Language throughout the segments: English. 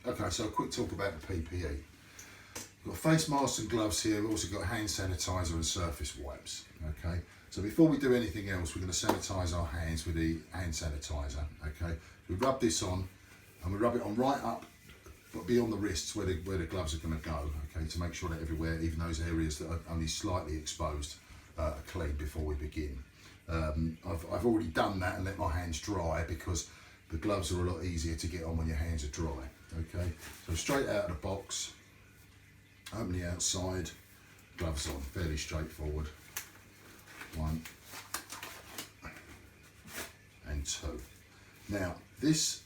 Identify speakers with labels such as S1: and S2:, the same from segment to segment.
S1: Okay, so a quick talk about the PPE. We've got face masks and gloves here. We've also got hand sanitizer and surface wipes. Okay, so before we do anything else, we're going to sanitize our hands with the hand sanitizer. Okay, we rub this on, and we rub it on right up, but beyond the wrists where the gloves are going to go. Okay, to make sure that everywhere, even those areas that are only slightly exposed, are clean before we begin. I've already done that and let my hands dry because the gloves are a lot easier to get on when your hands are dry. Okay, so straight out of the box, open the outside, gloves on, fairly straightforward. 1 and 2. Now this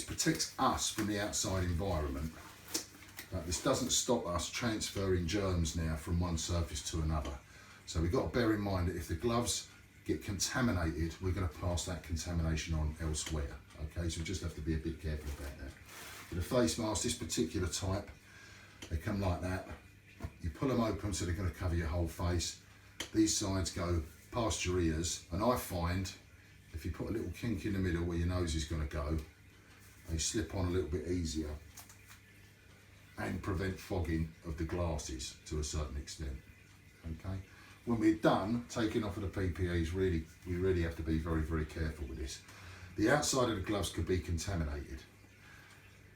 S1: protects us from the outside environment, but this doesn't stop us transferring germs now from one surface to another. So we've got to bear in mind that if the gloves get contaminated, we're going to pass that contamination on elsewhere. Okay, so we just have to be a bit careful about that. With a face mask, this particular type, they come like that. You pull them open so they're going to cover your whole face. These sides go past your ears, and I find if you put a little kink in the middle where your nose is going to go, they slip on a little bit easier and prevent fogging of the glasses to a certain extent. Okay. When we're done taking off of the PPEs, we really have to be very, very careful with this. The outside of the gloves could be contaminated.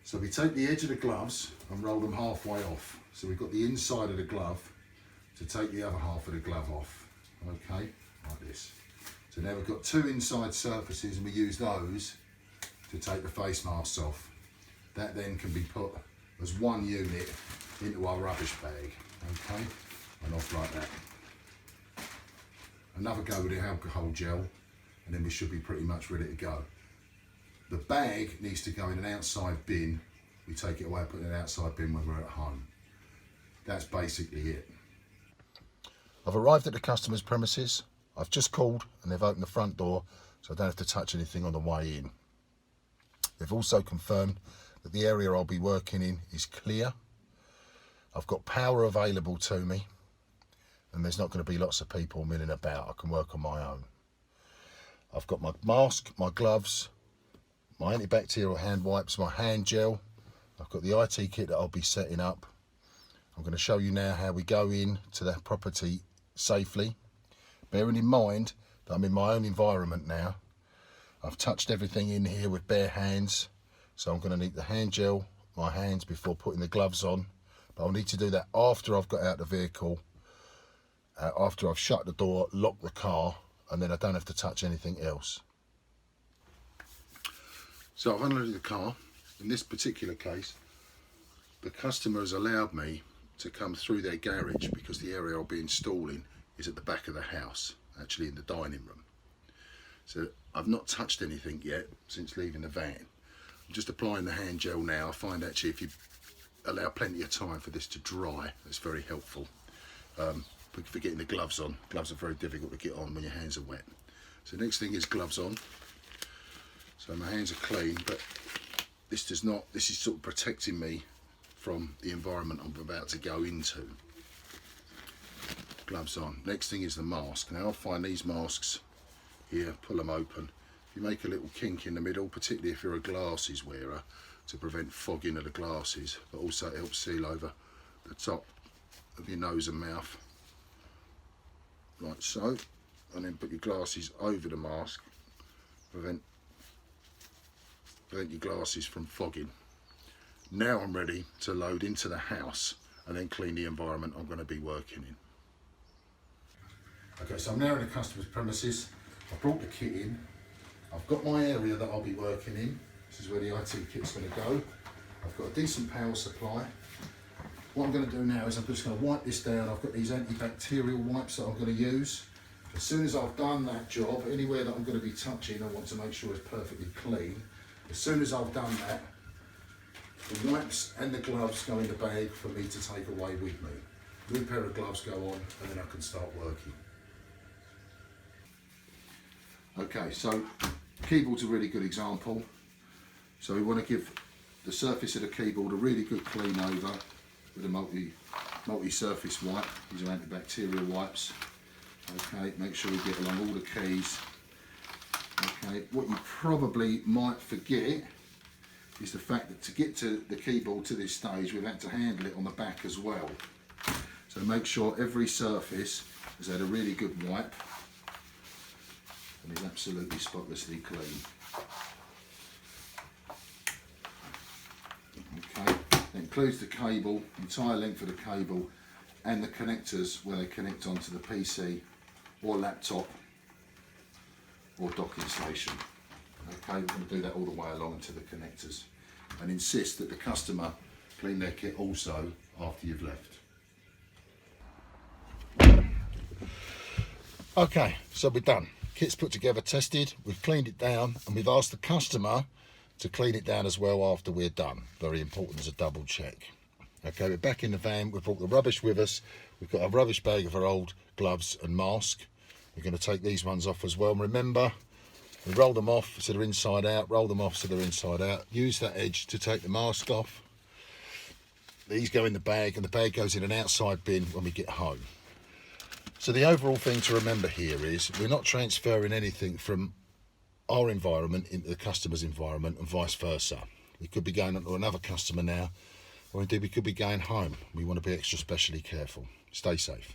S1: So we take the edge of the gloves and roll them halfway off. So we've got the inside of the glove to take the other half of the glove off. Okay, like this. So now we've got two inside surfaces, and we use those to take the face masks off. That then can be put as one unit into our rubbish bag. Okay, and off like that. Another go with the alcohol gel, and then we should be pretty much ready to go. The bag needs to go in an outside bin. We take it away and put it in an outside bin when we're at home. That's basically it. I've arrived at the customer's premises. I've just called and they've opened the front door, so I don't have to touch anything on the way in. They've also confirmed that the area I'll be working in is clear. I've got power available to me, and there's not going to be lots of people milling about. I can work on my own. I've got my mask, my gloves, my antibacterial hand wipes, my hand gel. I've got the IT kit that I'll be setting up. I'm going to show you now how we go in to the property safely, bearing in mind that I'm in my own environment now. I've touched everything in here with bare hands, so I'm going to need the hand gel, my hands, before putting the gloves on. But I'll need to do that after I've got out the vehicle, after I've shut the door, locked the car, and then I don't have to touch anything else. So I've unloaded the car. In this particular case, the customer has allowed me to come through their garage because the area I'll be installing is at the back of the house, actually in the dining room. So I've not touched anything yet since leaving the van. I'm just applying the hand gel now. I find actually if you allow plenty of time for this to dry, it's very helpful. For getting the gloves on. Gloves are very difficult to get on when your hands are wet. So the next thing is gloves on. So my hands are clean, but this is sort of protecting me from the environment I'm about to go into. Gloves on. Next thing is the mask. Now I'll find these masks here, pull them open. You make a little kink in the middle, particularly if you're a glasses wearer, to prevent fogging of the glasses, but also it helps seal over the top of your nose and mouth, like so, and then put your glasses over the mask, prevent your glasses from fogging. Now I'm ready to load into the house and then clean the environment I'm going to be working in. Okay, so I'm now in the customer's premises. I've brought the kit in. I've got my area that I'll be working in. This is where the IT kit's going to go. I've got a decent power supply. What I'm going to do now is I'm just going to wipe this down. I've got these antibacterial wipes that I'm going to use. As soon as I've done that job, anywhere that I'm going to be touching, I want to make sure it's perfectly clean. As soon as I've done that, the wipes and the gloves go in the bag for me to take away with me. New pair of gloves go on, and then I can start working. Okay, so keyboard's a really good example. So we want to give the surface of the keyboard a really good clean over with a multi-surface wipe. These are antibacterial wipes. Okay, make sure we get along all the keys. Okay, what you probably might forget is the fact that to get to the keyboard to this stage, we've had to handle it on the back as well. So make sure every surface has had a really good wipe and is absolutely spotlessly clean. Okay, that includes the cable, entire length of the cable, and the connectors where they connect onto the PC or laptop or docking station. Okay, we're going to do that all the way along to the connectors, and insist that the customer clean their kit also after you've left. Okay, so we're done. Kit's put together, tested, we've cleaned it down, and we've asked the customer to clean it down as well after we're done. Very important as a double check. Okay, we're back in the van, we've brought the rubbish with us. We've got a rubbish bag of our old gloves and mask. We're going to take these ones off as well. And remember, we roll them off so they're inside out, roll them off so they're inside out. Use that edge to take the mask off. These go in the bag, and the bag goes in an outside bin when we get home. So the overall thing to remember here is we're not transferring anything from our environment into the customer's environment and vice versa. We could be going on to another customer now, or indeed we could be going home. We want to be extra specially careful. Stay safe.